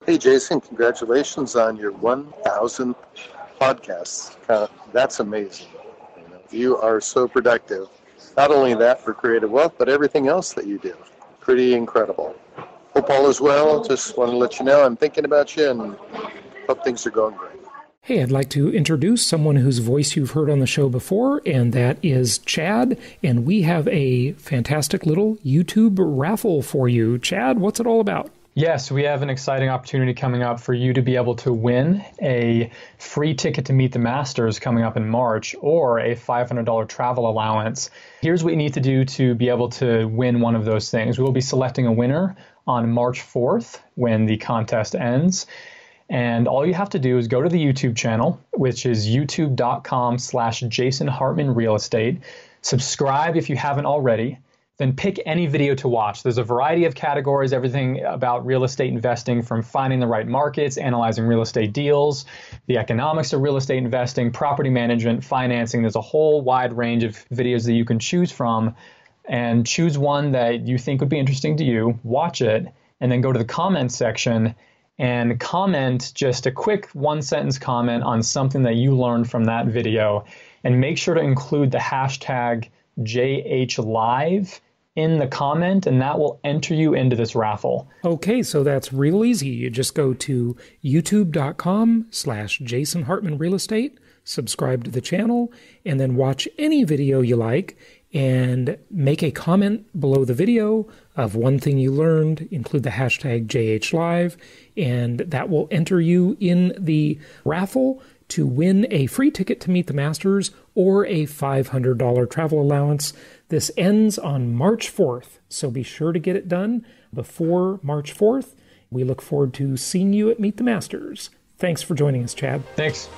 Hey, Jason, congratulations on your 1,000th podcast. That's amazing. You are so productive. Not only that for Creative Wealth, but everything else that you do. Pretty incredible. Hope all is well. Just want to let you know I'm thinking about you and hope things are going great. Hey, I'd like to introduce someone whose voice you've heard on the show before, and that is Chad. And we have a fantastic little YouTube raffle for you. Chad, what's it all about? Yes, we have an exciting opportunity coming up for you to be able to win a free ticket to meet the Masters coming up in March or a $500 travel allowance. Here's what you need to do to be able to win one of those things. We will be selecting a winner on March 4th when the contest ends. And all you have to do is go to the YouTube channel, which is youtube.com/Jason Hartman Real Estate. Subscribe if you haven't already. Then pick any video to watch. There's a variety of categories, everything about real estate investing, from finding the right markets, analyzing real estate deals, the economics of real estate investing, property management, financing. There's a whole wide range of videos that you can choose from, and choose one that you think would be interesting to you, watch it, and then go to the comments section and comment just a quick one-sentence comment on something that you learned from that video. And make sure to include the hashtag JHLive in the comment, and that will enter you into this raffle. Okay, so that's real easy. You just go to youtube.com/Jason Hartman Real Estate, subscribe to the channel, and then watch any video you like, and make a comment below the video of one thing you learned, include the hashtag JHLive, and that will enter you in the raffle to win a free ticket to meet the Masters or a $500 travel allowance. This ends on March 4th, so be sure to get it done before March 4th. We look forward to seeing you at Meet the Masters. Thanks for joining us, Chad. Thanks.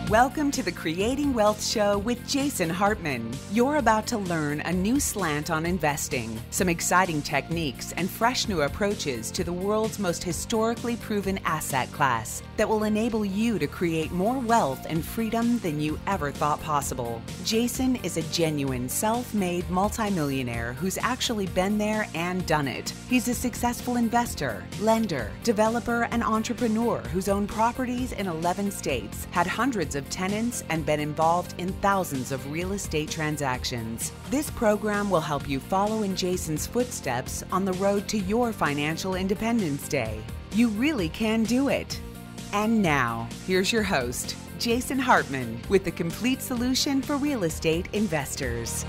Welcome to the Creating Wealth Show with Jason Hartman. You're about to learn a new slant on investing, some exciting techniques, and fresh new approaches to the world's most historically proven asset class that will enable you to create more wealth and freedom than you ever thought possible. Jason is a genuine self-made multimillionaire who's actually been there and done it. He's a successful investor, lender, developer, and entrepreneur who's owned properties in 11 states, had hundreds of tenants, and been involved in thousands of real estate transactions. This program will help you follow in Jason's footsteps on the road to your financial independence day. You really can do it. And now, here's your host, Jason Hartman, with the complete solution for real estate investors.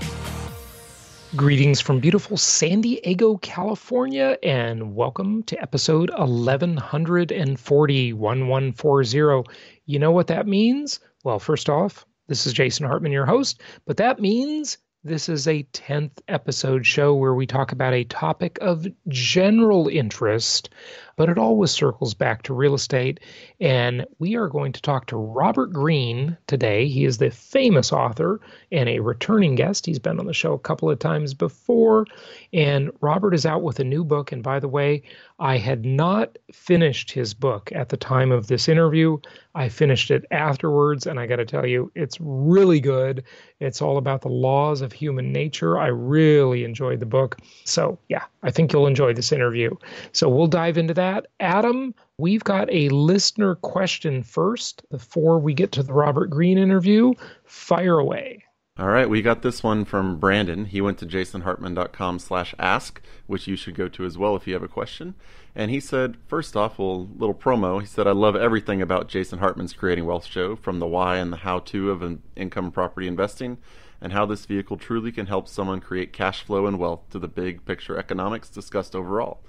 Greetings from beautiful San Diego, California, and welcome to episode 1140, 1140. You know what that means? Well, first off, this is Jason Hartman, your host, but that means this is a 10th episode show where we talk about a topic of general interest, but it always circles back to real estate. And we are going to talk to Robert Greene today. He is the famous author and a returning guest. He's been on the show a couple of times before. And Robert is out with a new book. And by the way, I had not finished his book at the time of this interview. I finished it afterwards, and I got to tell you, it's really good. It's all about the laws of human nature. I really enjoyed the book. So yeah, I think you'll enjoy this interview. So we'll dive into that. Adam, we've got a listener question first before we get to the Robert Greene interview. Fire away. All right, we got this one from Brandon. He went to jasonhartman.com/ask, which you should go to as well if you have a question. And he said, first off, little promo. He said, I love everything about Jason Hartman's Creating Wealth show, from the why and the how-to of income property investing, and how this vehicle truly can help someone create cash flow and wealth, to the big picture economics discussed overall.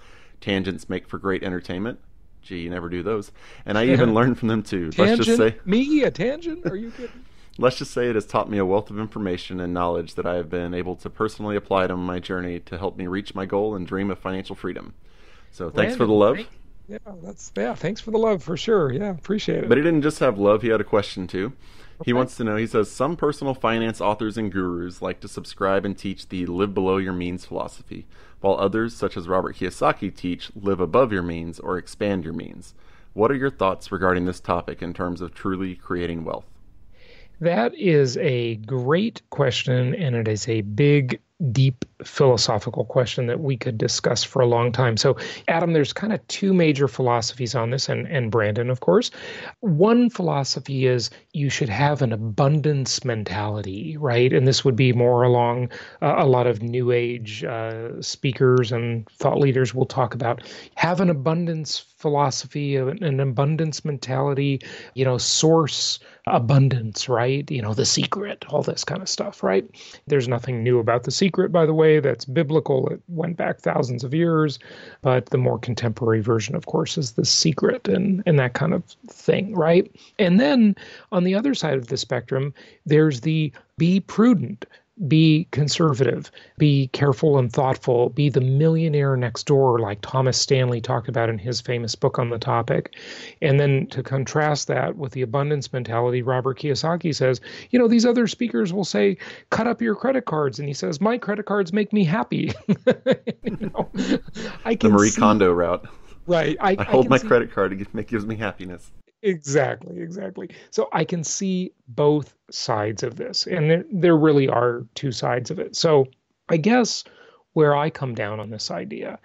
Tangents make for great entertainment. Gee, you never do those. And I even learned from them too. Tangent? Let's just say, me? A tangent? Are you kidding? Let's just say it has taught me a wealth of information and knowledge that I have been able to personally apply to my journey to help me reach my goal and dream of financial freedom. So thanks for the love. Yeah, thanks for the love for sure. Yeah, appreciate it. But he didn't just have love, he had a question too. Okay. He wants to know, he says, some personal finance authors and gurus like to subscribe and teach the live below your means philosophy, while others, such as Robert Kiyosaki, teach live above your means or expand your means. What are your thoughts regarding this topic in terms of truly creating wealth? That is a great question, and it is a big deep philosophical question that we could discuss for a long time. So, Adam, there's kind of two major philosophies on this, and Brandon, of course. One philosophy is you should have an abundance mentality, right? And this would be more along a lot of New Age speakers and thought leaders will talk about have an abundance philosophy, an abundance mentality, source abundance, right? The secret, all this kind of stuff, right? There's nothing new about the secret, by the way. That's biblical. It went back thousands of years. But the more contemporary version, of course, is the secret and that kind of thing, right? And then on the other side of the spectrum, there's the be prudent, be conservative, be careful and thoughtful, be the millionaire next door, like Thomas Stanley talked about in his famous book on the topic. And then to contrast that with the abundance mentality, Robert Kiyosaki says, these other speakers will say, cut up your credit cards. And he says, my credit cards make me happy. The Marie Kondo route. Right. I hold my credit card. It gives me happiness. Exactly. So I can see both sides of this, and there really are two sides of it. So I guess where I come down on this idea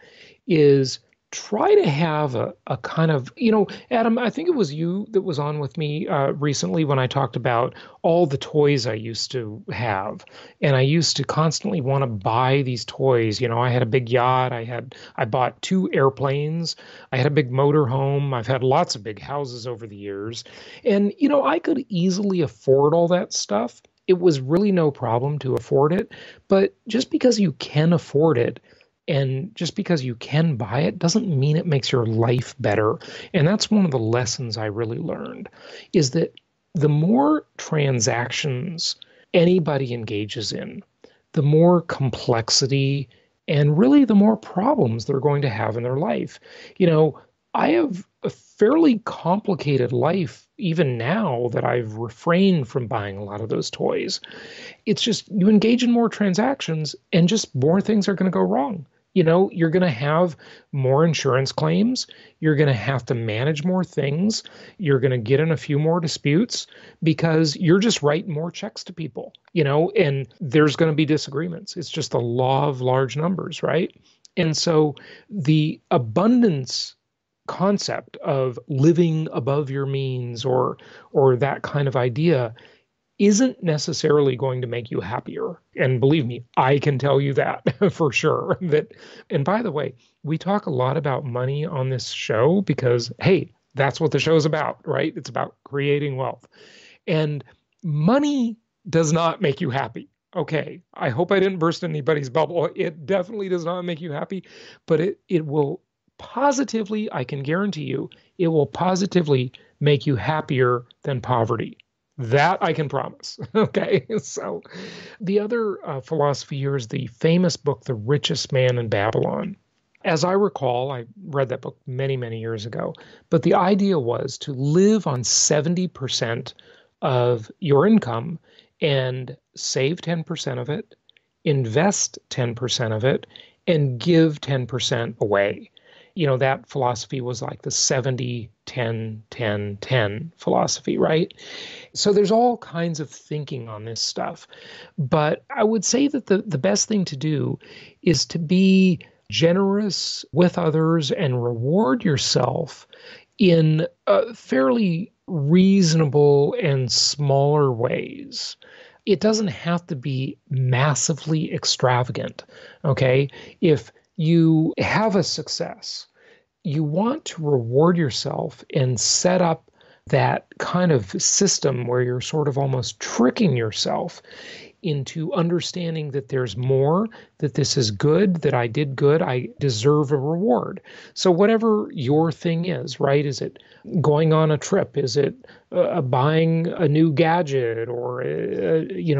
is try to have a kind of, Adam, I think it was you that was on with me recently when I talked about all the toys I used to have. And I used to constantly want to buy these toys. I had a big yacht. I bought 2 airplanes. I had a big motor home. I've had lots of big houses over the years. And, I could easily afford all that stuff. It was really no problem to afford it. But just because you can afford it, and just because you can buy it doesn't mean it makes your life better. And that's one of the lessons I really learned, is that the more transactions anybody engages in, the more complexity and really the more problems they're going to have in their life. I have a fairly complicated life even now that I've refrained from buying a lot of those toys. It's just you engage in more transactions and just more things are going to go wrong. You're going to have more insurance claims. You're going to have to manage more things. You're going to get in a few more disputes because you're just writing more checks to people, and there's going to be disagreements. It's just the law of large numbers, right? And so the abundance concept of living above your means or that kind of idea isn't necessarily going to make you happier. And believe me, I can tell you that for sure. And by the way, we talk a lot about money on this show because, hey, that's what the show's about, right? It's about creating wealth. And money does not make you happy. Okay, I hope I didn't burst anybody's bubble. It definitely does not make you happy, but it will positively, I can guarantee you, it will positively make you happier than poverty. That I can promise. Okay. So the other philosophy here is the famous book, The Richest Man in Babylon. As I recall, I read that book many, many years ago, but the idea was to live on 70% of your income and save 10% of it, invest 10% of it, and give 10% away. That philosophy was like the 70, 10, 10, 10 philosophy, right? So there's all kinds of thinking on this stuff. But I would say that the best thing to do is to be generous with others and reward yourself in fairly reasonable and smaller ways. It doesn't have to be massively extravagant, okay? If you have a success, you want to reward yourself and set up that kind of system where you're sort of almost tricking yourself into understanding that there's more, that this is good, that I did good, I deserve a reward. So whatever your thing is, right? Is it going on a trip? Is it buying a new gadget or,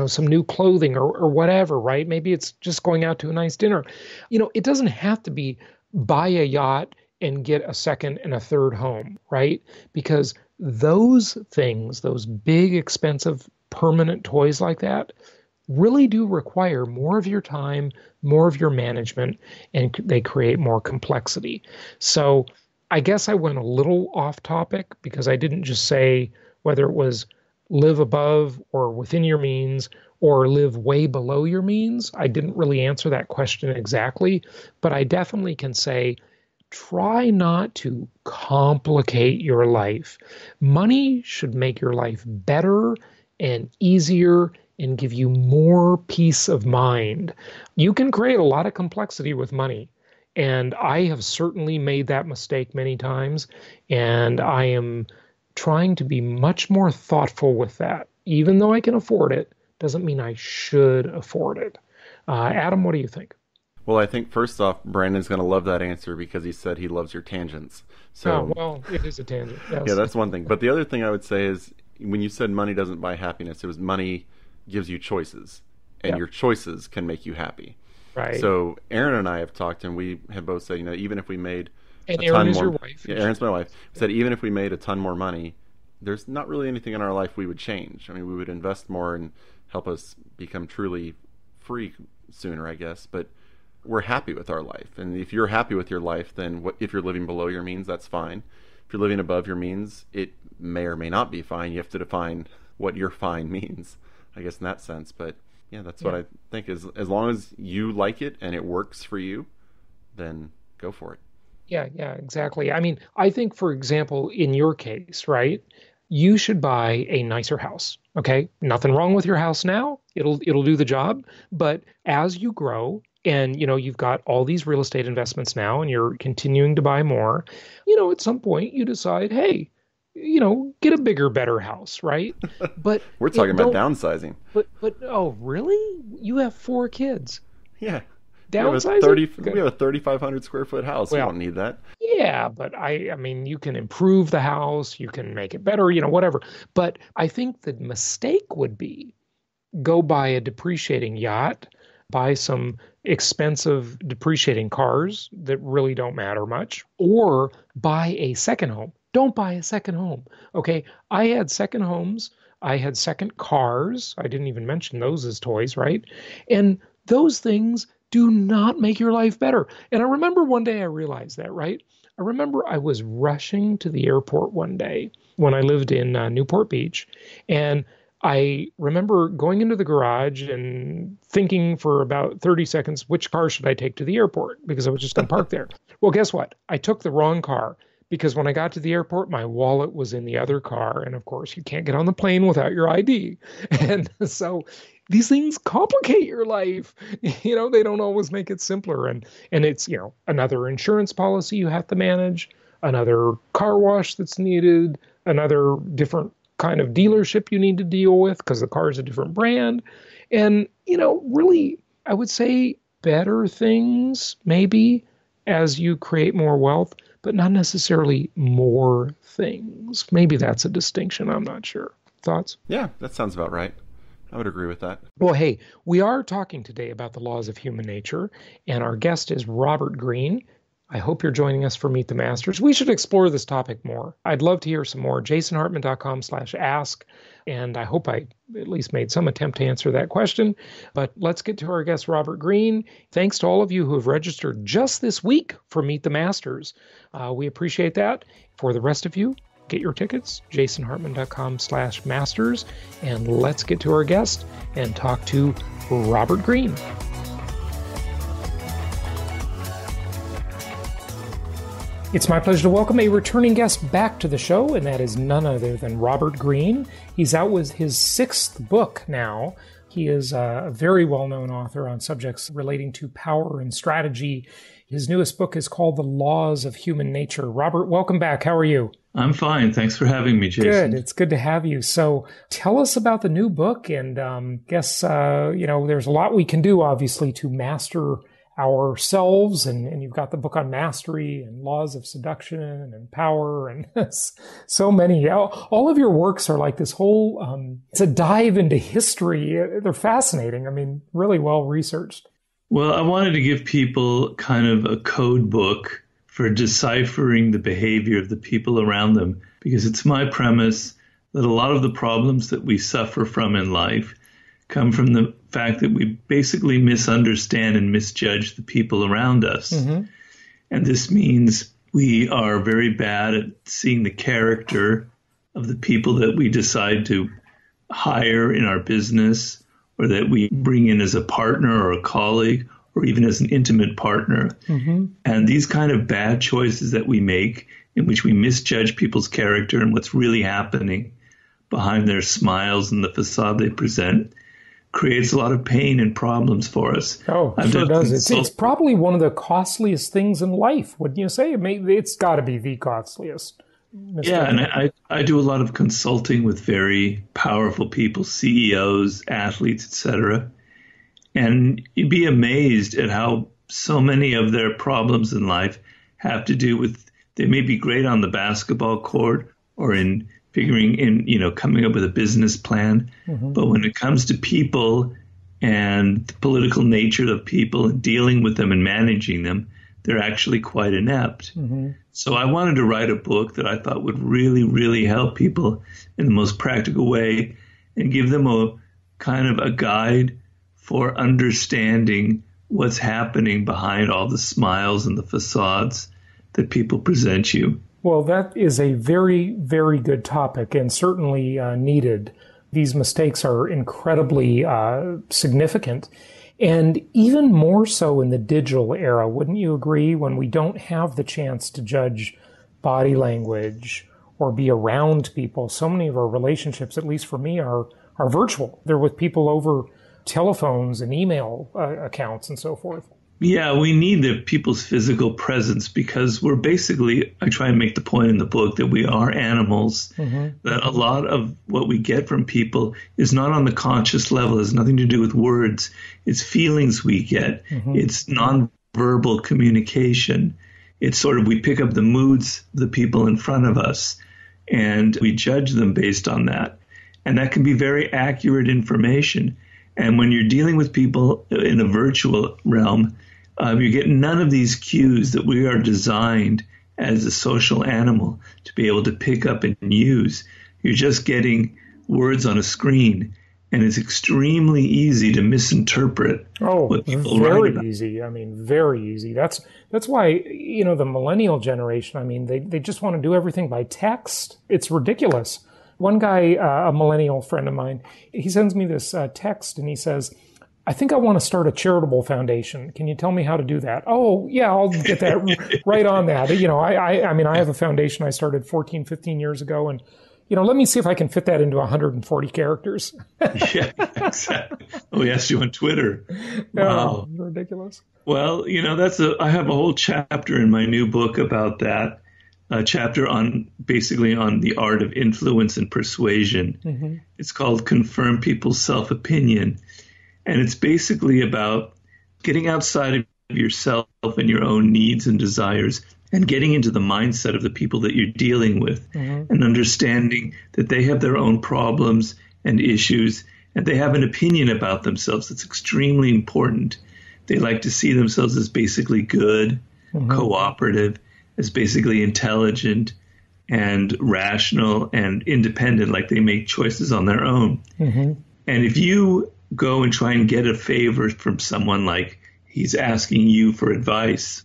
some new clothing or whatever, right? Maybe it's just going out to a nice dinner. It doesn't have to be buy a yacht and get a second and a third home, right? Because those things, those big, expensive, permanent toys like that, really do require more of your time, more of your management, and they create more complexity. So I guess I went a little off topic because I didn't just say whether it was live above or within your means or live way below your means. I didn't really answer that question exactly, but I definitely can say, try not to complicate your life. Money should make your life better and easier and give you more peace of mind. You can create a lot of complexity with money. And I have certainly made that mistake many times. And I am trying to be much more thoughtful with that. Even though I can afford it, doesn't mean I should afford it. Adam, what do you think? Well, I think first off, Brandon's going to love that answer because he said he loves your tangents. So, well, it is a tangent. Yes. Yeah, that's one thing. But the other thing I would say is when you said money doesn't buy happiness, it was money gives you choices, and your choices can make you happy. Right. So Aaron and I have talked, and we have both said, even if we made and a Aaron ton is more, your wife. Yeah, Aaron's my wife. We said even if we made a ton more money, there's not really anything in our life we would change. I mean, we would invest more and help us become truly free sooner, I guess. But we're happy with our life, and if you're happy with your life, then if you're living below your means, that's fine. If you're living above your means, it may or may not be fine. You have to define what your fine means, I guess, in that sense. But yeah, that's what I think is, as long as you like it and it works for you, then go for it. Yeah, exactly. I mean, I think, for example, in your case, right, you should buy a nicer house. Okay, nothing wrong with your house now. It'll do the job. But as you grow, and you've got all these real estate investments now, and you're continuing to buy more, at some point you decide, hey, get a bigger, better house, right? But we're talking about downsizing. But oh, really? You have 4 kids. Yeah. Downsizing? We have a 3,500 square foot house. We don't need that. Yeah, but I mean, you can improve the house, you can make it better, whatever. But I think the mistake would be go buy a depreciating yacht, buy some expensive depreciating cars that really don't matter much, or buy a second home. Don't buy a second home. Okay, I had second homes. I had second cars. I didn't even mention those as toys, right? And those things do not make your life better. And I remember one day I realized that, right? I remember I was rushing to the airport one day when I lived in Newport Beach, and I remember going into the garage and thinking for about 30 seconds, which car should I take to the airport? Because I was just going to park there. Well, guess what? I took the wrong car, because when I got to the airport, my wallet was in the other car. And of course, you can't get on the plane without your ID. And so these things complicate your life. They don't always make it simpler. And it's, another insurance policy you have to manage, another car wash that's needed, another different kind of dealership you need to deal with because the car is a different brand. And, really, I would say better things maybe as you create more wealth, but not necessarily more things. Maybe that's a distinction. I'm not sure. Thoughts? Yeah, that sounds about right. I would agree with that. Well, hey, we are talking today about the laws of human nature, and our guest is Robert Greene. I hope you're joining us for Meet the Masters. We should explore this topic more. I'd love to hear some more. jasonhartman.com/ask. And I hope I at least made some attempt to answer that question. But let's get to our guest, Robert Greene. Thanks to all of you who have registered just this week for Meet the Masters. We appreciate that. For the rest of you, get your tickets, jasonhartman.com/masters. And let's get to our guest and talk to Robert Greene. It's my pleasure to welcome a returning guest back to the show, and that is none other than Robert Greene. He's out with his 6th book now. He is a very well-known author on subjects relating to power and strategy. His newest book is called The Laws of Human Nature. Robert, welcome back. How are you? I'm fine. Thanks for having me, Jason. Good. It's good to have you. So tell us about the new book, and there's a lot we can do, obviously, to master ourselves, and you've got the book on mastery and laws of seduction and power and so many. All of your works are like this whole, it's a dive into history. They're fascinating. I mean, really well researched. Well, I wanted to give people kind of a code book for deciphering the behavior of the people around them, because it's my premise that a lot of the problems that we suffer from in life come from the fact that we basically misunderstand and misjudge the people around us. Mm-hmm. And this means we are very bad at seeing the character of the people that we decide to hire in our business or that we bring in as a partner or a colleague or even as an intimate partner. Mm-hmm. And these kind of bad choices that we make in which we misjudge people's character and what's really happening behind their smiles and the facade they present creates a lot of pain and problems for us. Oh, sure does. It's probably one of the costliest things in life, wouldn't you say? It's got to be the costliest. Yeah, and I do a lot of consulting with very powerful people, CEOs, athletes, etc. And you'd be amazed at how so many of their problems in life have to do with, they may be great on the basketball court or in coming up with a business plan. Mm-hmm. But when it comes to people and the political nature of people and dealing with them and managing them, they're actually quite inept. Mm-hmm. So I wanted to write a book that I thought would really, really help people in the most practical way and give them a kind of a guide for understanding what's happening behind all the smiles and the facades that people present you. Well, that is a very, very good topic and certainly needed. These mistakes are incredibly significant, and even more so in the digital era, wouldn't you agree, when we don't have the chance to judge body language or be around people? So many of our relationships, at least for me, are virtual. They're with people over telephones and email accounts and so forth. Yeah, we need the people's physical presence because we're basically, I try and make the point in the book that we are animals, mm-hmm. that a lot of what we get from people is not on the conscious level, it has nothing to do with words. It's feelings we get. Mm-hmm. It's nonverbal communication. It's sort of, we pick up the moods of the people in front of us and we judge them based on that. And that can be very accurate information. And when you're dealing with people in a virtual realm, you get none of these cues that we are designed as a social animal to be able to pick up and use. You're just getting words on a screen, and it's extremely easy to misinterpret what people write about. Very easy. I mean, very easy. That's why, the millennial generation, I mean, they just want to do everything by text. It's ridiculous. One guy, a millennial friend of mine, he sends me this text and he says, I think I want to start a charitable foundation. Can you tell me how to do that? Oh, yeah, I'll get that right on that. I mean, I have a foundation I started 14, 15 years ago, and, let me see if I can fit that into 140 characters. Yeah, exactly. Oh, he asked you on Twitter. Wow. Ridiculous. Well, I have a whole chapter in my new book about that. A chapter on the art of influence and persuasion. Mm-hmm. It's called Confirm People's Self-Opinion. And it's basically about getting outside of yourself and your own needs and desires and getting into the mindset of the people that you're dealing with, mm-hmm. and understanding that they have their own problems and issues and they have an opinion about themselves that's extremely important. They like to see themselves as basically good, mm-hmm. cooperative, as basically intelligent and rational and independent, like they make choices on their own. Mm-hmm. And if you go and try and get a favor from someone, like he's asking you for advice,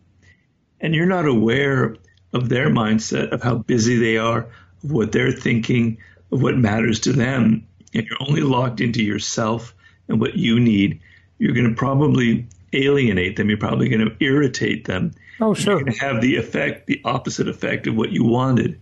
and you're not aware of their mindset, of how busy they are, of what they're thinking, of what matters to them, and you're only locked into yourself and what you need, you're going to probably alienate them. You're probably going to irritate them. Oh, sure. You're going to have the opposite effect of what you wanted.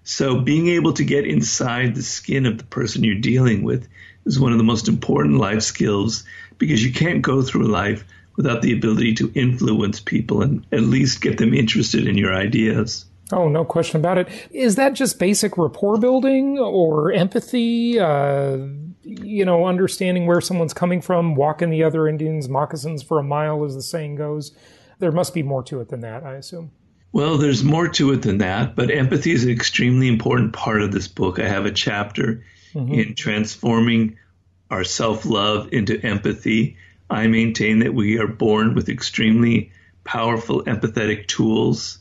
So being able to get inside the skin of the person you're dealing with is one of the most important life skills, because you can't go through life without the ability to influence people and at least get them interested in your ideas. Oh, no question about it. Is that just basic rapport building or empathy? Understanding where someone's coming from, walking the other Indian's moccasins for a mile, as the saying goes. There must be more to it than that, I assume. Well, there's more to it than that, but empathy is an extremely important part of this book. I have a chapter mm-hmm. in transforming our self-love into empathy. I maintain that we are born with extremely powerful empathetic tools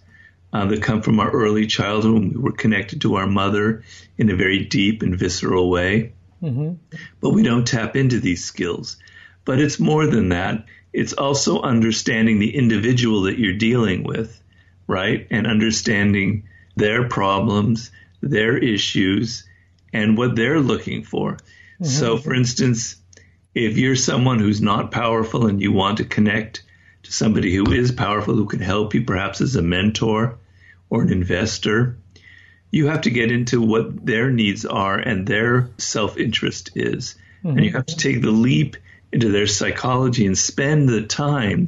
that come from our early childhood when we were connected to our mother in a very deep and visceral way. Mm-hmm. But we don't tap into these skills. But it's more than that. It's also understanding the individual that you're dealing with, right? And understanding their problems, their issues, and what they're looking for. Mm-hmm. So, for instance, If you're someone who's not powerful and you want to connect to somebody who is powerful, who can help you, perhaps as a mentor or an investor, you have to get into what their needs are and their self-interest is. And you have to take the leap into their psychology and spend the time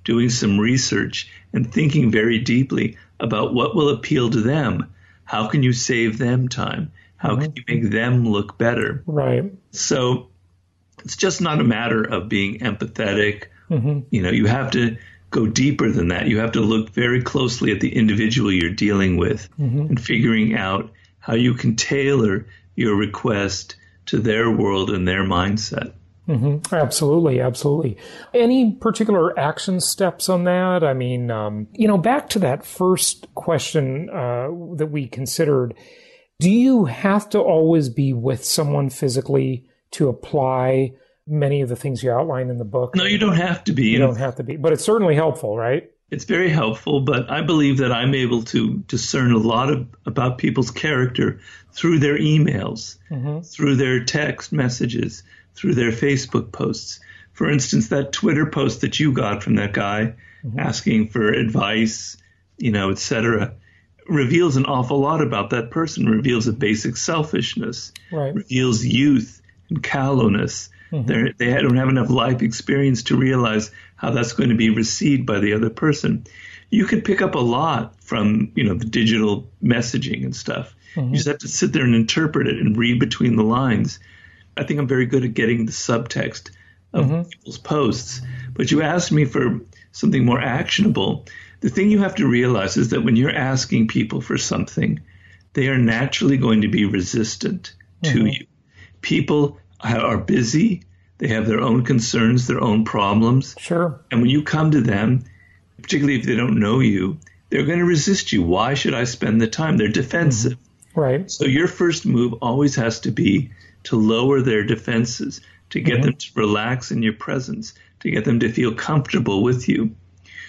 doing some research and thinking very deeply about what will appeal to them. How can you save them time? How can you make them look better? Right. So it's just not a matter of being empathetic. You have to go deeper than that. You have to look very closely at the individual you're dealing with and figuring out how you can tailor your request to their world and their mindset. Absolutely, absolutely. Any particular action steps on that? I mean, back to that first question that we considered, do you have to always be with someone physically to apply many of the things you outline in the book? No, you don't have to be. You don't have to be, but it's certainly helpful, right? It's very helpful, but I believe that I'm able to discern a lot about people's character through their emails, through their text messages, through their Facebook posts. For instance, that Twitter post that you got from that guy asking for advice, et cetera, reveals an awful lot about that person, reveals a basic selfishness, reveals youth and callowness. They don't have enough life experience to realize how that's going to be received by the other person. You can pick up a lot from, the digital messaging and stuff. You just have to sit there and interpret it and read between the lines. I think I'm very good at getting the subtext of people's posts. But you asked me for something more actionable. The thing you have to realize is that when you're asking people for something, they are naturally going to be resistant to you. People are busy. They have their own concerns, their own problems. Sure. And when you come to them, particularly if they don't know you, they're going to resist you. Why should I spend the time? They're defensive. Right. So your first move always has to be to lower their defenses, to get them to relax in your presence, to get them to feel comfortable with you.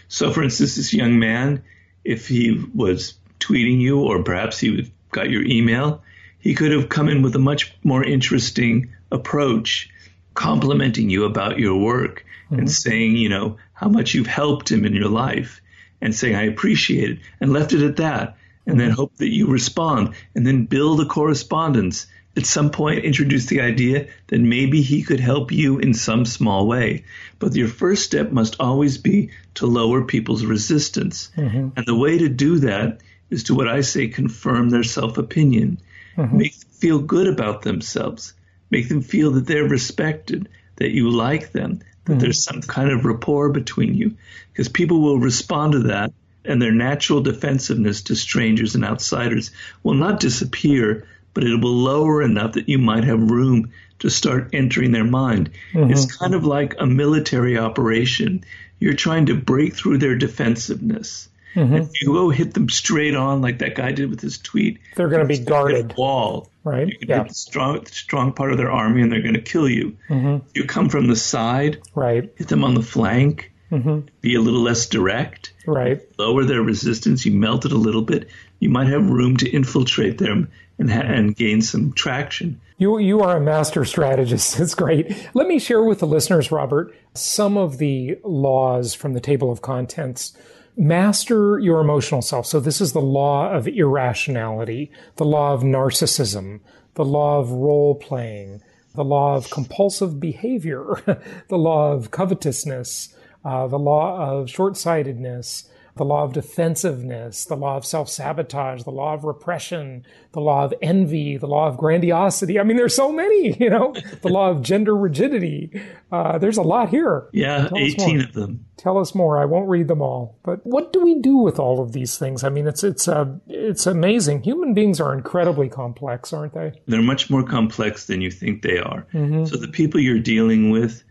So, for instance, this young man, if he was tweeting you or perhaps he got your email, he could have come in with a much more interesting approach, complimenting you about your work and saying, how much you've helped him in your life and saying, I appreciate it, and left it at that, and then hope that you respond and then build a correspondence. At some point, introduce the idea that maybe he could help you in some small way. But your first step must always be to lower people's resistance. And the way to do that is to, what I say, confirm their self-opinion. Make them feel good about themselves. Make them feel that they're respected, that you like them, that there's some kind of rapport between you. Because people will respond to that, and their natural defensiveness to strangers and outsiders will not disappear, but it will lower enough that you might have room to start entering their mind. It's kind of like a military operation. You're trying to break through their defensiveness. If you go hit them straight on like that guy did with his tweet, they're going to be guarded. Wall. Right. You can hit the strong part of their army and they're going to kill you. You come from the side, hit them on the flank, be a little less direct, lower their resistance, you melt it a little bit, you might have room to infiltrate them and gain some traction. You are a master strategist. It's great. Let me share with the listeners, Robert, some of the laws from the table of contents. Master your emotional self. So this is the law of irrationality, the law of narcissism, the law of role playing, the law of compulsive behavior, the law of covetousness, the law of short-sightedness, the law of defensiveness, the law of self-sabotage, the law of repression, the law of envy, the law of grandiosity. I mean, there's so many, the law of gender rigidity. There's a lot here. Yeah, 18 of them. Tell us more. I won't read them all. But what do we do with all of these things? I mean, it's amazing. Human beings are incredibly complex, aren't they? They're much more complex than you think they are. So the people you're dealing with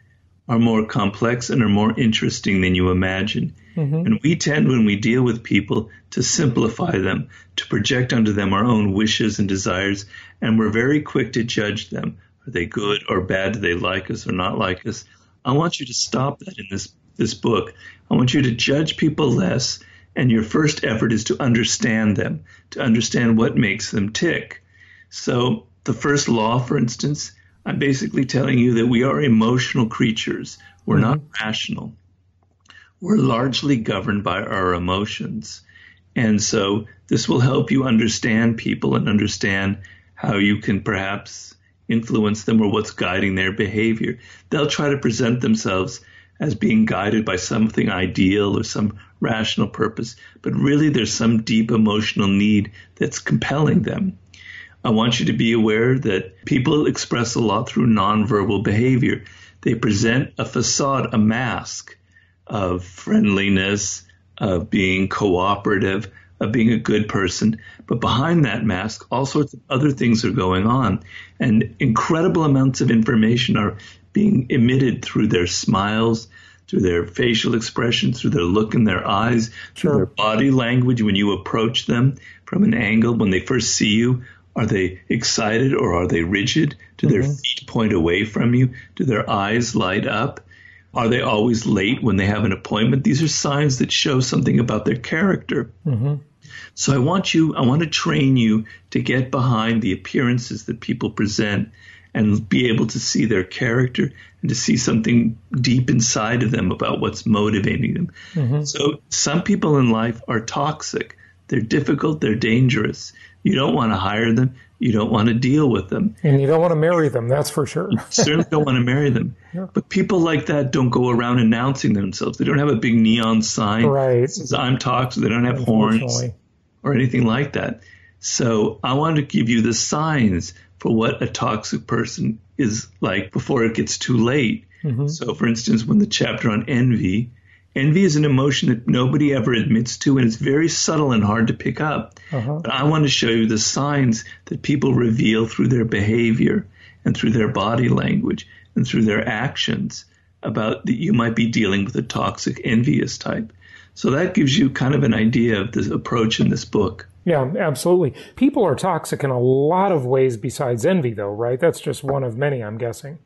are more complex and are more interesting than you imagine. And we tend, when we deal with people, to simplify them, to project onto them our own wishes and desires, and we're very quick to judge them. Are they good or bad? Do they like us or not like us? I want you to stop that in this book. I want you to judge people less, and your first effort is to understand them, to understand what makes them tick. So the first law, for instance, I'm basically telling you that we are emotional creatures. We're not rational. We're largely governed by our emotions. And so this will help you understand people and understand how you can perhaps influence them or what's guiding their behavior. They'll try to present themselves as being guided by something ideal or some rational purpose, but really there's some deep emotional need that's compelling them. I want you to be aware that people express a lot through nonverbal behavior. They present a facade, a mask of friendliness, of being cooperative, of being a good person. But behind that mask, all sorts of other things are going on. And incredible amounts of information are being emitted through their smiles, through their facial expressions, through their look in their eyes, through their body language when you approach them from an angle. When they first see you, are they excited or are they rigid? Do their feet point away from you? Do their eyes light up? Are they always late when they have an appointment? These are signs that show something about their character. So I want to train you to get behind the appearances that people present and be able to see their character and to see something deep inside of them about what's motivating them. So some people in life are toxic. They're difficult. They're dangerous. You don't want to hire them. You don't want to deal with them. And you don't want to marry them, that's for sure. Certainly don't want to marry them. But people like that don't go around announcing themselves. They don't have a big neon sign that says, I'm toxic. They don't have horns or anything like that. So I want to give you the signs for what a toxic person is like before it gets too late. So, for instance, when the chapter on envy is an emotion that nobody ever admits to, and it's very subtle and hard to pick up. But I want to show you the signs that people reveal through their behavior and through their body language and through their actions about that you might be dealing with a toxic, envious type. So that gives you kind of an idea of this approach in this book. Yeah, absolutely. People are toxic in a lot of ways besides envy, though, right? That's just one of many, I'm guessing.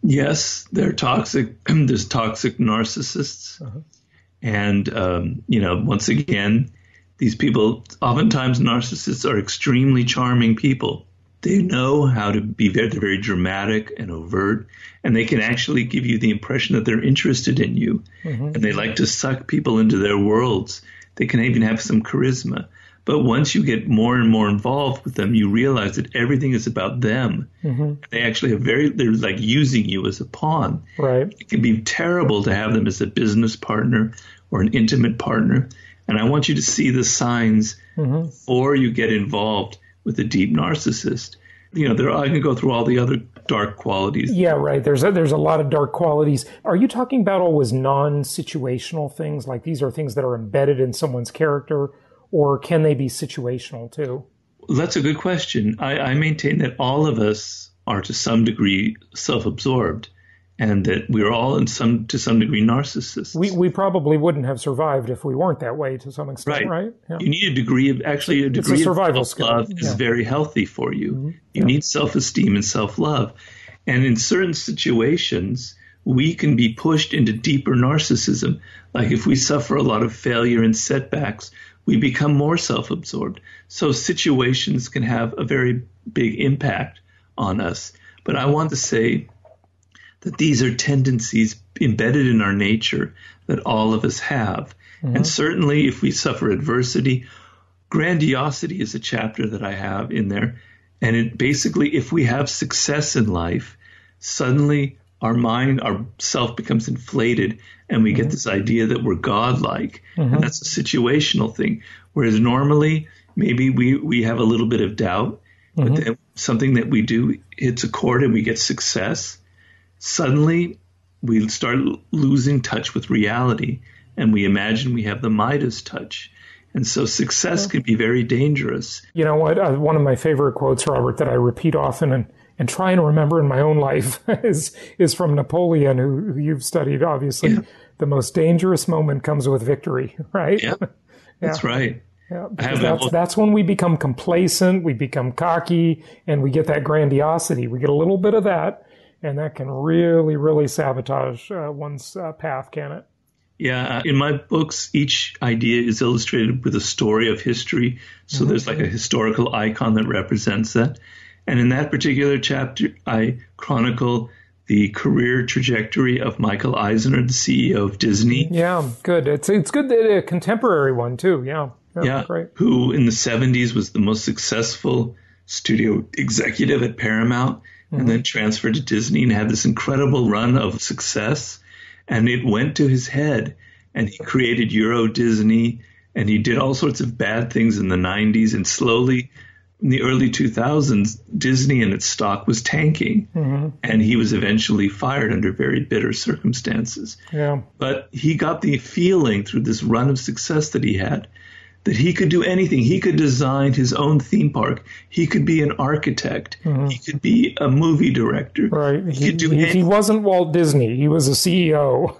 Yes, they're toxic. There's toxic narcissists. And, once again, these people, oftentimes narcissists are extremely charming people. They know how to be very, very dramatic and overt, and they can actually give you the impression that they're interested in you. And they like to suck people into their worlds. They can even have some charisma. But once you get more and more involved with them, you realize that everything is about them. They actually they're like using you as a pawn. It can be terrible to have them as a business partner or an intimate partner. And I want you to see the signs before you get involved with a deep narcissist. I can go through all the other dark qualities. Yeah, right. There's a lot of dark qualities. Are you talking about always non-situational things? Like these are things that are embedded in someone's character? Or can they be situational too? That's a good question. I maintain that all of us are to some degree self-absorbed and that we're all to some degree narcissists. We probably wouldn't have survived if we weren't that way to some extent, right? Yeah. You need a degree of survival self-love is very healthy for you. You need self-esteem and self-love. And in certain situations, we can be pushed into deeper narcissism. Like if we suffer a lot of failure and setbacks, we become more self-absorbed. So situations can have a very big impact on us. But I want to say that these are tendencies embedded in our nature that all of us have. And certainly if we suffer adversity, grandiosity is a chapter that I have in there. And it basically, if we have success in life, suddenly our mind, our self becomes inflated and we get this idea that we're godlike. And that's a situational thing. Whereas normally, maybe we have a little bit of doubt, but then something that we do hits a chord and we get success. Suddenly, we start losing touch with reality and we imagine we have the Midas touch. And so success can be very dangerous. You know what? One of my favorite quotes, Robert, that I repeat often and try and remember in my own life is from Napoleon, who you've studied, obviously. Yeah. The most dangerous moment comes with victory, right? Yeah, that's right. Yeah, that's when we become complacent, we become cocky, and we get that grandiosity. We get a little bit of that, and that can really, really sabotage one's path, can it? Yeah, in my books, each idea is illustrated with a story of history. So there's like a historical icon that represents that. And in that particular chapter, I chronicle the career trajectory of Michael Eisner, the CEO of Disney. Yeah, good. It's good that a contemporary one too. Yeah, great. Who in the 70s was the most successful studio executive at Paramount, and then transferred to Disney and had this incredible run of success. And it went to his head, and he created Euro Disney, and he did all sorts of bad things in the 90s, and slowly in the early 2000s, Disney and its stock was tanking, and he was eventually fired under very bitter circumstances. Yeah. But he got the feeling through this run of success that he had that he could do anything. He could design his own theme park. He could be an architect. He could be a movie director. Right. He could do anything. He wasn't Walt Disney. He was a CEO.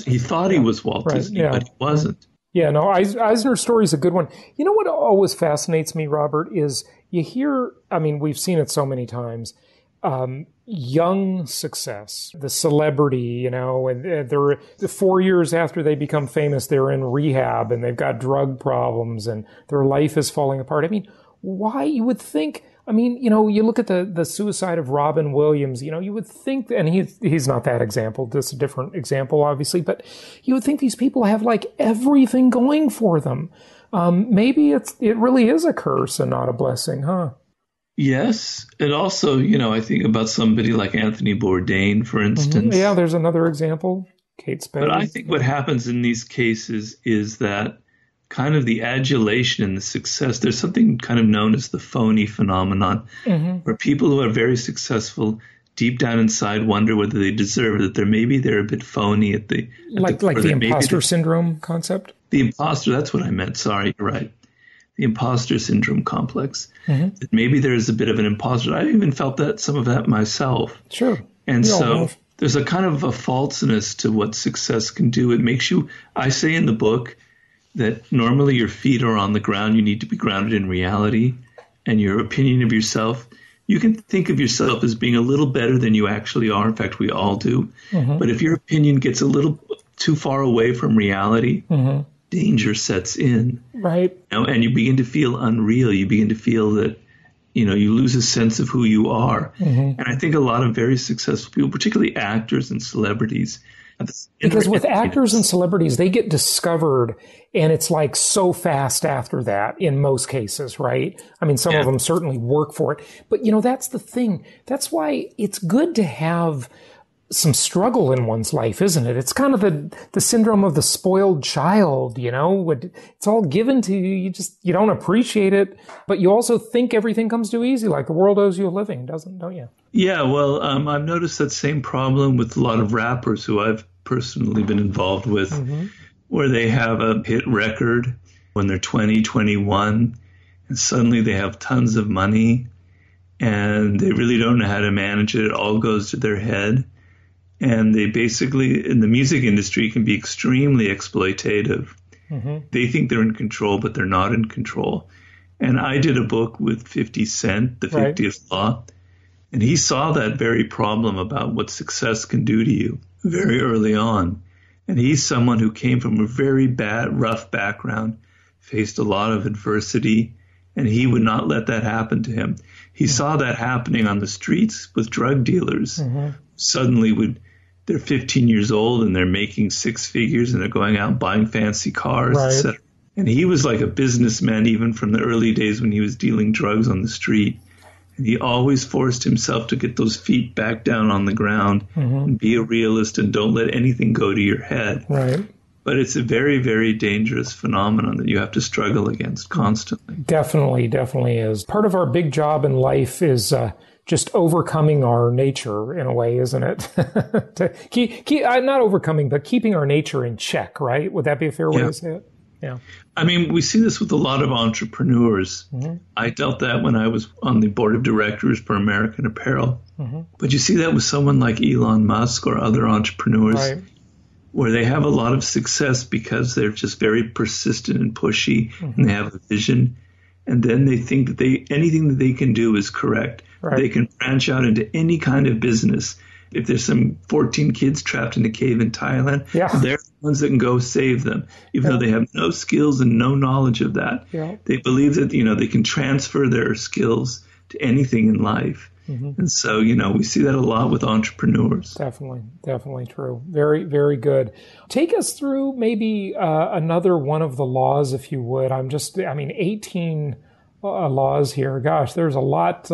He thought he was Walt Disney, but he wasn't. Yeah, no, Eisner's story is a good one. You know what always fascinates me, Robert, is you hear, I mean, we've seen it so many times, young success, the celebrity, and they're 4 years after they become famous, they're in rehab and they've got drug problems and their life is falling apart. I mean, why you would think, you look at the suicide of Robin Williams, you would think, and he's not that example, just a different example, obviously, but you would think these people have like everything going for them. Maybe it really is a curse and not a blessing, huh? Yes. And also, I think about somebody like Anthony Bourdain, for instance. Yeah, there's another example, Kate Spade. But I think what happens in these cases is that kind of the adulation and the success, there's something kind of known as the phony phenomenon, where people who are very successful deep down inside wonder whether they deserve it, that they're a bit phony at the like the imposter syndrome concept? The imposter, that's what I meant. Sorry, you're right. The imposter syndrome complex. That maybe there's a bit of an imposter. I even felt some of that myself. Sure. And so there's a kind of a falseness to what success can do. It makes you, I say in the book, that normally your feet are on the ground. You need to be grounded in reality and your opinion of yourself. You can think of yourself as being a little better than you actually are. In fact, we all do. But if your opinion gets a little too far away from reality, danger sets in. Right. And you begin to feel unreal. You begin to feel that, you lose a sense of who you are. And I think a lot of very successful people, particularly actors and celebrities, because with actors and celebrities, they get discovered and it's like so fast after that in most cases, right? I mean, some of them certainly work for it. But, that's the thing. That's why it's good to have some struggle in one's life, isn't it? It's kind of the syndrome of the spoiled child, it's all given to you. You don't appreciate it, but you also think everything comes too easy, like the world owes you a living, don't you? Yeah, well, I've noticed that same problem with a lot of rappers who I've personally been involved with, where they have a hit record when they're 20, 21, and suddenly they have tons of money and they really don't know how to manage it. It all goes to their head. And they basically, in the music industry, can be extremely exploitative. They think they're in control, but they're not in control. And I did a book with 50 Cent, The 50th Law, and he saw that very problem about what success can do to you very early on. And he's someone who came from a very bad, rough background, faced a lot of adversity, and he would not let that happen to him. He saw that happening on the streets with drug dealers. Suddenly they're 15 years old and they're making six figures and they're going out and buying fancy cars, etc. And he was like a businessman even from the early days when he was dealing drugs on the street. And he always forced himself to get those feet back down on the ground and be a realist and don't let anything go to your head. Right. But it's a very, very dangerous phenomenon that you have to struggle against constantly. Definitely is. Part of our big job in life is just overcoming our nature in a way, isn't it? To keep not overcoming, but keeping our nature in check, right? Would that be a fair way to say it? Yeah. I mean, we see this with a lot of entrepreneurs. I dealt that when I was on the board of directors for American Apparel. But you see that with someone like Elon Musk or other entrepreneurs, where they have a lot of success because they're just very persistent and pushy and they have a vision. And then they think that anything that they can do is correct. They can branch out into any kind of business. If there's some 14 kids trapped in a cave in Thailand, they're the ones that can go save them, even though they have no skills and no knowledge of that. They believe that, they can transfer their skills to anything in life. And so, we see that a lot with entrepreneurs. Definitely true. Very, very good. Take us through maybe another one of the laws, if you would. 18 laws here. Gosh, there's a lot.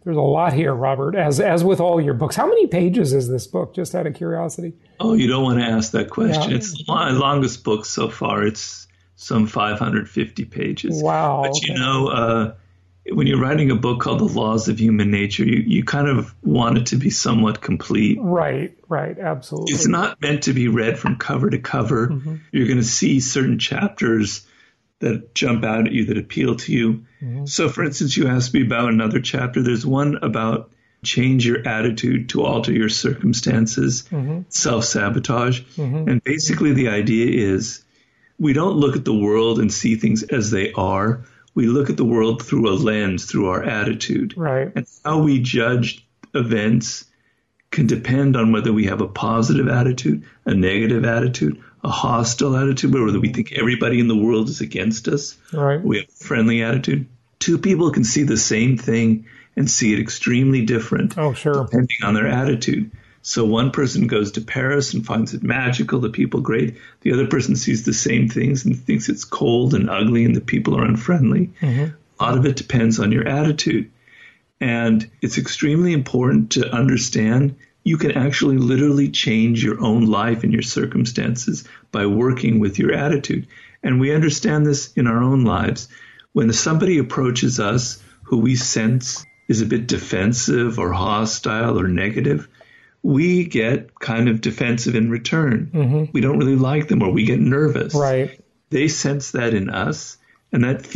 There's a lot here, Robert, as with all your books. How many pages is this book, just out of curiosity? Oh, you don't want to ask that question. Yeah. It's my longest book so far. It's some 550 pages. Wow. But when you're writing a book called The Laws of Human Nature, you kind of want it to be somewhat complete. Right, absolutely. It's not meant to be read from cover to cover. You're going to see certain chapters that jump out at you, that appeal to you. So, for instance, you asked me about another chapter. There's one about change your attitude to alter your circumstances, self-sabotage. And basically the idea is we don't look at the world and see things as they are. We look at the world through a lens, through our attitude. Right. And how we judge events can depend on whether we have a positive attitude, a negative attitude, a hostile attitude, whether we think everybody in the world is against us. Right. We have a friendly attitude. Two people can see the same thing and see it extremely different. Oh, sure. Depending on their attitude. So one person goes to Paris and finds it magical, the people great. The other person sees the same things and thinks it's cold and ugly and the people are unfriendly. A lot of it depends on your attitude. And it's extremely important to understand you can actually literally change your own life and your circumstances by working with your attitude. And we understand this in our own lives. When somebody approaches us who we sense is a bit defensive or hostile or negative, we get kind of defensive in return. We don't really like them, or we get nervous. Right. They sense that in us, and that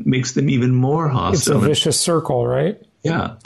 makes them even more hostile. It's a vicious circle, right? Yeah.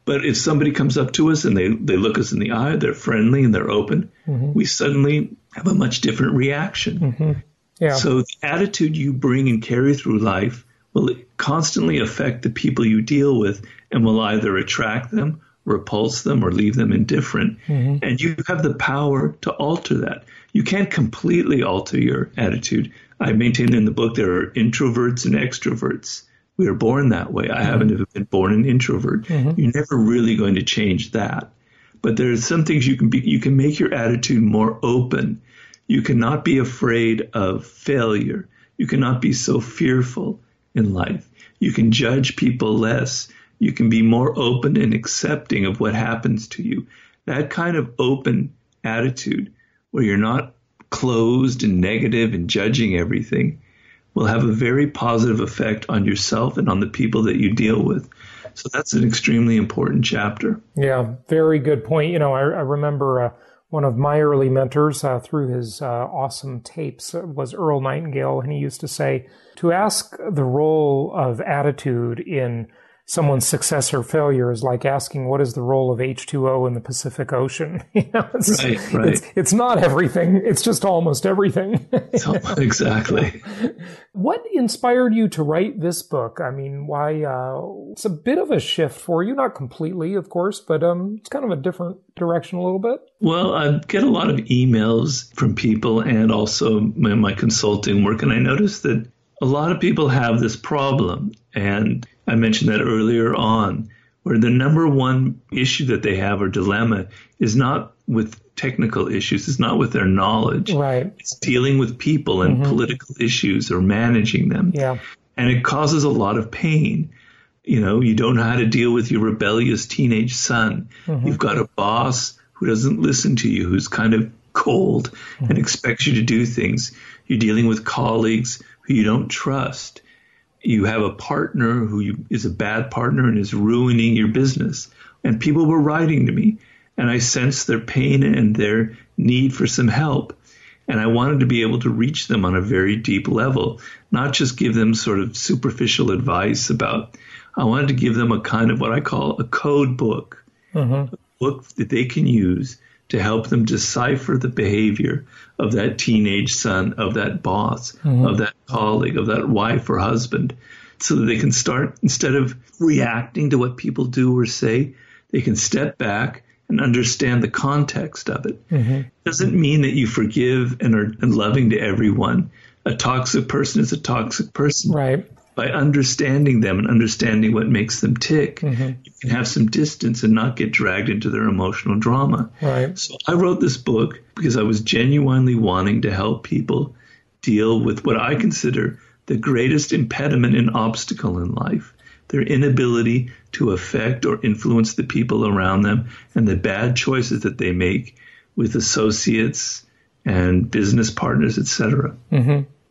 But if somebody comes up to us and they look us in the eye, they're friendly and they're open, we suddenly have a much different reaction. So the attitude you bring and carry through life will constantly affect the people you deal with and will either attract them, repulse them, or leave them indifferent. And you have the power to alter that. You can't completely alter your attitude. I maintain in the book there are introverts and extroverts. We are born that way. I haven't even been born an introvert. You're never really going to change that. But there are some things you can make your attitude more open. You cannot be afraid of failure. You cannot be so fearful in life. You can judge people less. You can be more open and accepting of what happens to you. That kind of open attitude where you're not closed and negative and judging everything will have a very positive effect on yourself and on the people that you deal with. So that's an extremely important chapter. Yeah, very good point. I remember one of my early mentors through his awesome tapes was Earl Nightingale, and he used to say, to ask the role of attitude in someone's success or failure is like asking what is the role of H2O in the Pacific Ocean. It's not everything. It's just almost everything. Exactly. What inspired you to write this book? Why? It's a bit of a shift for you, not completely, of course, but it's kind of a different direction a little bit. Well, I get a lot of emails from people and also my consulting work, and I noticed that a lot of people have this problem, and I mentioned that earlier on, where the number one issue that they have or dilemma is not with technical issues, it's not with their knowledge. Right. It's dealing with people and political issues or managing them. Yeah. And it causes a lot of pain. You don't know how to deal with your rebellious teenage son. You've got a boss who doesn't listen to you, who's kind of cold and expects you to do things. You're dealing with colleagues who you don't trust. You have a partner who is a bad partner and is ruining your business. And people were writing to me, and I sensed their pain and their need for some help. And I wanted to be able to reach them on a very deep level, not just give them sort of superficial advice I wanted to give them a kind of what I call a code book, a book that they can use to help them decipher the behavior of that teenage son, of that boss, of that colleague, of that wife or husband, so that they can start, instead of reacting to what people do or say, they can step back and understand the context of it. It doesn't mean that you forgive and are loving to everyone. A toxic person is a toxic person. Right. by understanding them and understanding what makes them tick, you can have some distance and not get dragged into their emotional drama. Right. So I wrote this book because I was genuinely wanting to help people deal with what I consider the greatest impediment and obstacle in life, their inability to affect or influence the people around them and the bad choices that they make with associates and business partners, etc.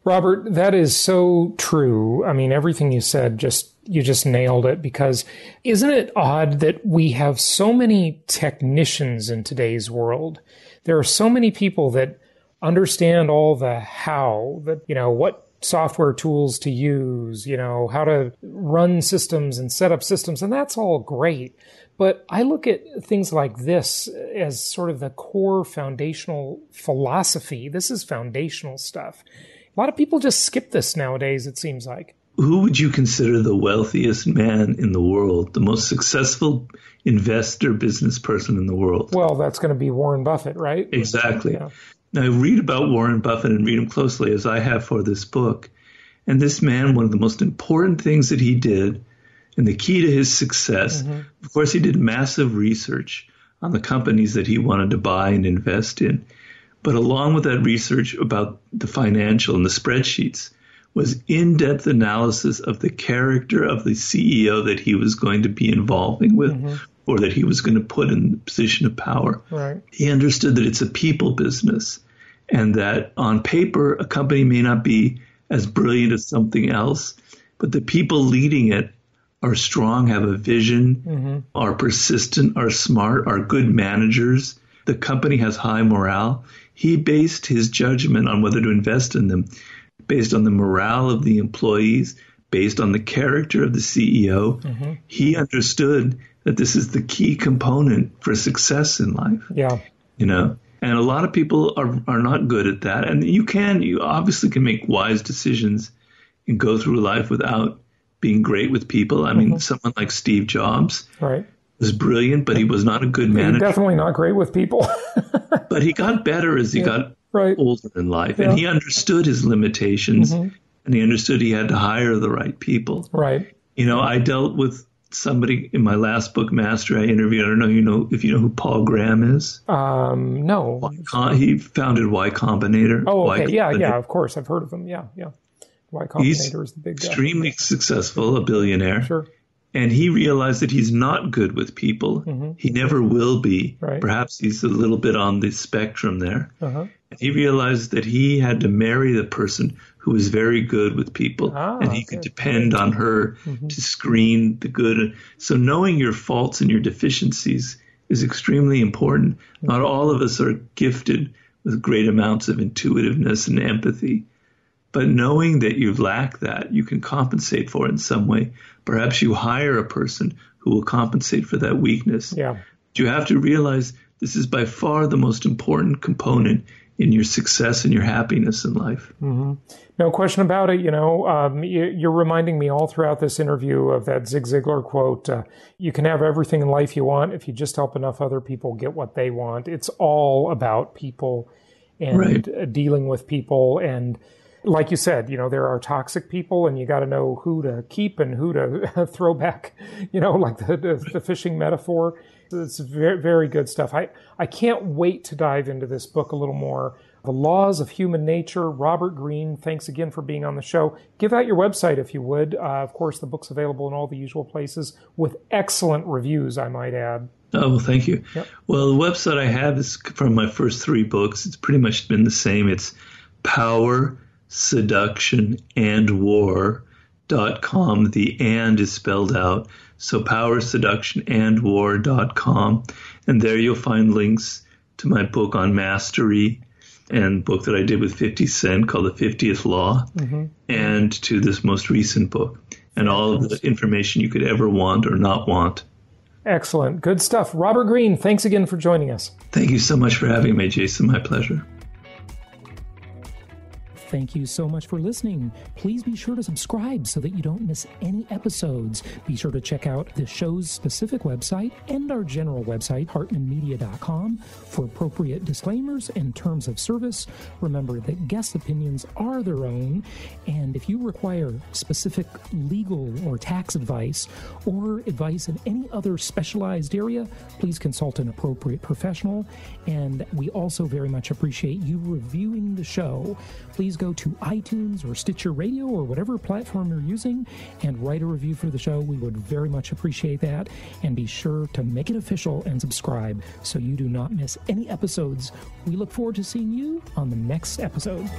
Robert, that is so true. I mean, everything you said, you just nailed it, because isn't it odd that we have so many technicians in today's world? There are so many people that understand all the how, that, what software tools to use, how to run systems and set up systems, and that's all great. But I look at things like this as sort of the core foundational philosophy. This is foundational stuff. A lot of people just skip this nowadays, it seems like. Who would you consider the wealthiest man in the world, the most successful investor, business person in the world? Well, that's going to be Warren Buffett, right? Exactly. Yeah. Now, read about Warren Buffett and read him closely, as I have for this book. And this man, one of the most important things that he did, and the key to his success, of course, he did massive research on the companies that he wanted to buy and invest in. But along with that research about the financial and the spreadsheets was in-depth analysis of the character of the CEO that he was going to be involving with or that he was going to put in the position of power. Right. He understood that it's a people business and that on paper, a company may not be as brilliant as something else, but the people leading it are strong, have a vision, are persistent, are smart, are good managers. The company has high morale. He based his judgment on whether to invest in them based on the morale of the employees, based on the character of the CEO. He understood that this is the key component for success in life. Yeah. And a lot of people are not good at that. And you obviously can make wise decisions and go through life without being great with people. I mean, someone like Steve Jobs was brilliant, but he was not a good manager. He's definitely not great with people. But he got better as he got older in life. And he understood his limitations, and he understood he had to hire the right people. Right. I dealt with somebody in my last book, Master, I interviewed. I don't know if you know who Paul Graham is. No. He founded Y Combinator. Oh, okay. Yeah, of course. I've heard of him. Yeah. Y Combinator is the big guy. Extremely successful, a billionaire. Sure. And he realized that he's not good with people. He never will be. Right. Perhaps he's a little bit on the spectrum there. And he realized that he had to marry the person who was very good with people. And he could depend on her to screen the good. So knowing your faults and your deficiencies is extremely important. Not all of us are gifted with great amounts of intuitiveness and empathy. But knowing that you lack that, you can compensate for it in some way. Perhaps you hire a person who will compensate for that weakness. Yeah. But you have to realize this is by far the most important component in your success and your happiness in life. No question about it. You're reminding me all throughout this interview of that Zig Ziglar quote, you can have everything in life you want if you just help enough other people get what they want. It's all about people and dealing with people. And like you said, there are toxic people, and you got to know who to keep and who to throw back, like the fishing metaphor. It's very, very good stuff. I can't wait to dive into this book a little more. The Laws of Human Nature, Robert Greene. Thanks again for being on the show. Give out your website if you would. Of course, the book's available in all the usual places with excellent reviews, I might add. Oh, well, thank you. Yep. Well, the website I have is from my first 3 books. It's pretty much been the same. It's Power, Seduction, and War.com. The and is spelled out. So powerseductionandwar.com. And there you'll find links to my book on mastery and book that I did with 50 Cent called The 50th Law, and to this most recent book, and all of the information you could ever want or not want. Excellent. Good stuff. Robert Greene, thanks again for joining us. Thank you so much for having me, Jason. My pleasure. Thank you so much for listening. Please be sure to subscribe so that you don't miss any episodes. Be sure to check out the show's specific website and our general website, hartmanmedia.com, for appropriate disclaimers and terms of service. Remember that guest opinions are their own, and if you require specific legal or tax advice or advice in any other specialized area, please consult an appropriate professional. And we also very much appreciate you reviewing the show. Please go to iTunes or Stitcher Radio or whatever platform you're using and write a review for the show. We would very much appreciate that. And be sure to make it official and subscribe so you do not miss any episodes. We look forward to seeing you on the next episode.